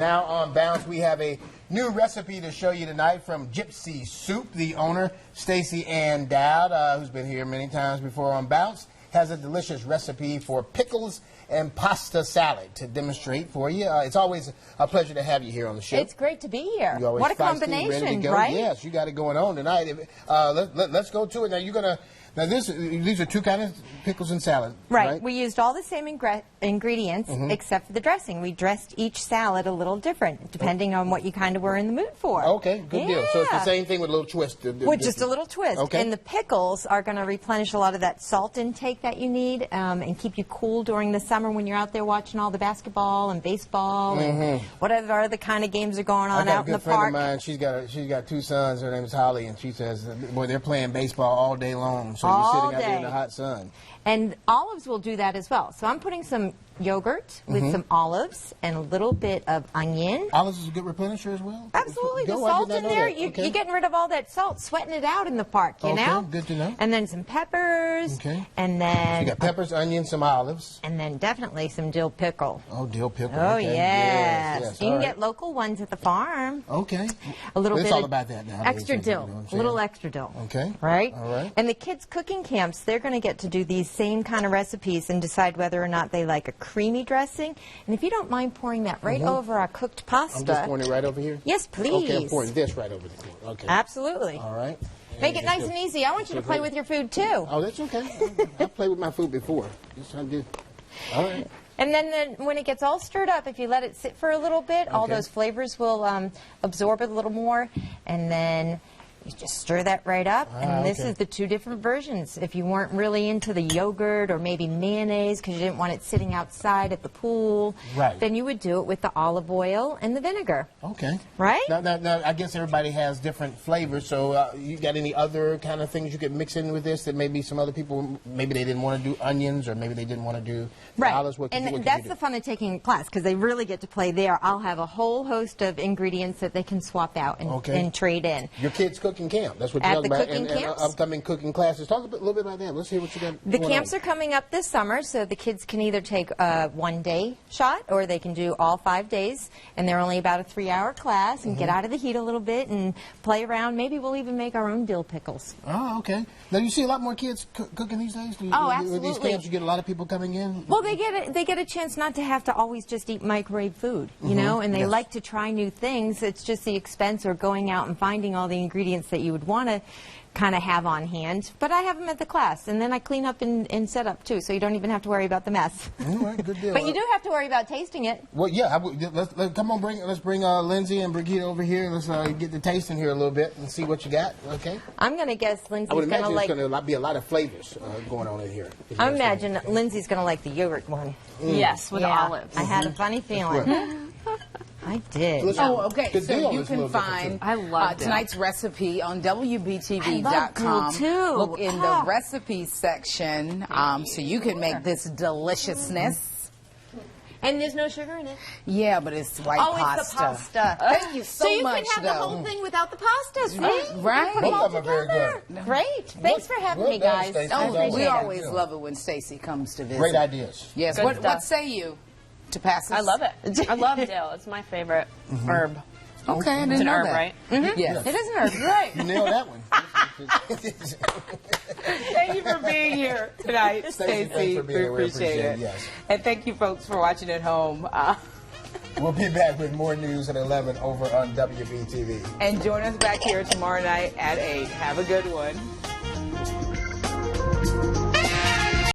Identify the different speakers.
Speaker 1: Now on Bounce, we have a new recipe to show you tonight from Gypsy Soup. The owner, Stacey and Dowd, who's been here many times before on Bounce, has a delicious recipe for pickles and pasta salad to demonstrate for you. It's always a pleasure to have you here on the show.
Speaker 2: It's great to be here.
Speaker 1: What
Speaker 2: a combination, right?
Speaker 1: Yes, you got it going on tonight. Let's go to it. Now you're gonna. Now these are two kind of pickles and salad.
Speaker 2: Right. We used all the same ingredients except for the dressing. We dressed each salad a little different depending on what you kind of were in the mood for.
Speaker 1: Okay, good deal. So it's the same thing with a little twist.
Speaker 2: With just a little twist.
Speaker 1: Okay.
Speaker 2: And the pickles are going to replenish a lot of that salt intake that you need and keep you cool during the summer when you're out there watching all the basketball and baseball and whatever other kind of games are going on out in the park.
Speaker 1: I got a good friend of mine. She's got two sons. Her name is Holly, and she says, boy, they're playing baseball all day long. So you're sitting out there in the hot sun.
Speaker 2: And olives will do that as well. So I'm putting some yogurt with some olives and a little bit of onion.
Speaker 1: Olives is a good replenisher as well?
Speaker 2: Absolutely. The salt in there, you're getting rid of all that salt, sweating it out in the park, you know?
Speaker 1: Good to know.
Speaker 2: And then some peppers. And then...
Speaker 1: So you got peppers, onions, some olives.
Speaker 2: And then definitely some dill pickle.
Speaker 1: Oh, dill pickle.
Speaker 2: Oh,
Speaker 1: okay.
Speaker 2: yes. You can get local ones at the farm.
Speaker 1: Okay.
Speaker 2: A little bit
Speaker 1: it's all about that now.
Speaker 2: Extra dill. A little extra dill.
Speaker 1: Okay.
Speaker 2: Right?
Speaker 1: All right.
Speaker 2: And the kids' cooking camps, they're going to get to do these same kind of recipes and decide whether or not they like a creamy dressing. And if you don't mind pouring that right over our cooked pasta.
Speaker 1: I'm just pouring it right over here?
Speaker 2: Yes, please.
Speaker 1: Okay, I'm pouring this right over the floor. Okay.
Speaker 2: Absolutely.
Speaker 1: All right.
Speaker 2: Make it nice and easy. I want you to play with your food, too.
Speaker 1: Oh, that's okay. I've played with my food before. Yes, I did. All right.
Speaker 2: And then when it gets all stirred up, if you let it sit for a little bit, all those flavors will absorb it a little more. And then you just stir that right up, and this is the two different versions. If you weren't really into the yogurt or maybe mayonnaise because you didn't want it sitting outside at the pool, then you would do it with the olive oil and the vinegar.
Speaker 1: Okay.
Speaker 2: Right?
Speaker 1: Now, I guess everybody has different flavors, so you got any other kind of things you could mix in with this that maybe some other people, maybe they didn't want to do onions or maybe they didn't want to do olives?
Speaker 2: And that's the fun of taking a class because they really get to play there. I'll have a whole host of ingredients that they can swap out and trade in.
Speaker 1: Your kids' cooking camp. That's what you're talking about. And upcoming cooking classes. Talk a little bit about that. Let's hear what you got.
Speaker 2: The camps are coming up this summer, so the kids can either take a one-day shot or they can do all 5 days. And they're only about a 3-hour class and get out of the heat a little bit and play around. Maybe we'll even make our own dill pickles.
Speaker 1: Oh, okay. Now, you see a lot more kids cooking these days?
Speaker 2: Absolutely.
Speaker 1: With these camps, you get a lot of people coming in?
Speaker 2: Well, they get a chance not to have to always just eat microwave food, you know, and they like to try new things. It's just the expense or going out and finding all the ingredients that you would want to kind of have on hand. But I have them at the class, and then I clean up and set up, too, so you don't even have to worry about the mess.
Speaker 1: All right, good deal.
Speaker 2: But you do have to worry about tasting it.
Speaker 1: Well, yeah, come on, let's bring Lindsay and Brigitte over here. Let's get the taste in here a little bit and see what you got, okay?
Speaker 2: I'm going to guess Lindsay's going to like...
Speaker 1: I would imagine there's going to be a lot of flavors going on in here.
Speaker 2: I imagine Lindsay's going to like the yogurt one.
Speaker 3: Yes, with olives.
Speaker 2: I had a funny feeling. I did.
Speaker 4: Oh, okay. So you can find tonight's recipe on WBTV.com. Look in the recipes section so you can make this deliciousness.
Speaker 2: And there's no sugar in it.
Speaker 4: Yeah, but it's white pasta.
Speaker 2: It's the pasta.
Speaker 4: Thank you so much,
Speaker 2: So you can have the whole thing without the pasta, see?
Speaker 4: Right.
Speaker 2: Put them all together. Great. Thanks for having me, guys.
Speaker 4: We always love it when Stacey comes to visit.
Speaker 1: Great ideas.
Speaker 4: Yes. What say you to pass this?
Speaker 3: I love it. I love dill. It's my favorite herb.
Speaker 4: Okay, I didn't
Speaker 3: it's an
Speaker 4: know
Speaker 3: herb,
Speaker 4: that.
Speaker 3: right?
Speaker 4: Yes.
Speaker 2: It is an herb. Right.
Speaker 1: You nailed that one.
Speaker 4: Thank you for being here tonight, Stacey. We appreciate it.
Speaker 1: Yes.
Speaker 4: And thank you, folks, for watching at home.
Speaker 1: We'll be back with more news at 11 over on WBTV.
Speaker 4: And join us back here tomorrow night at 8. Have a good one.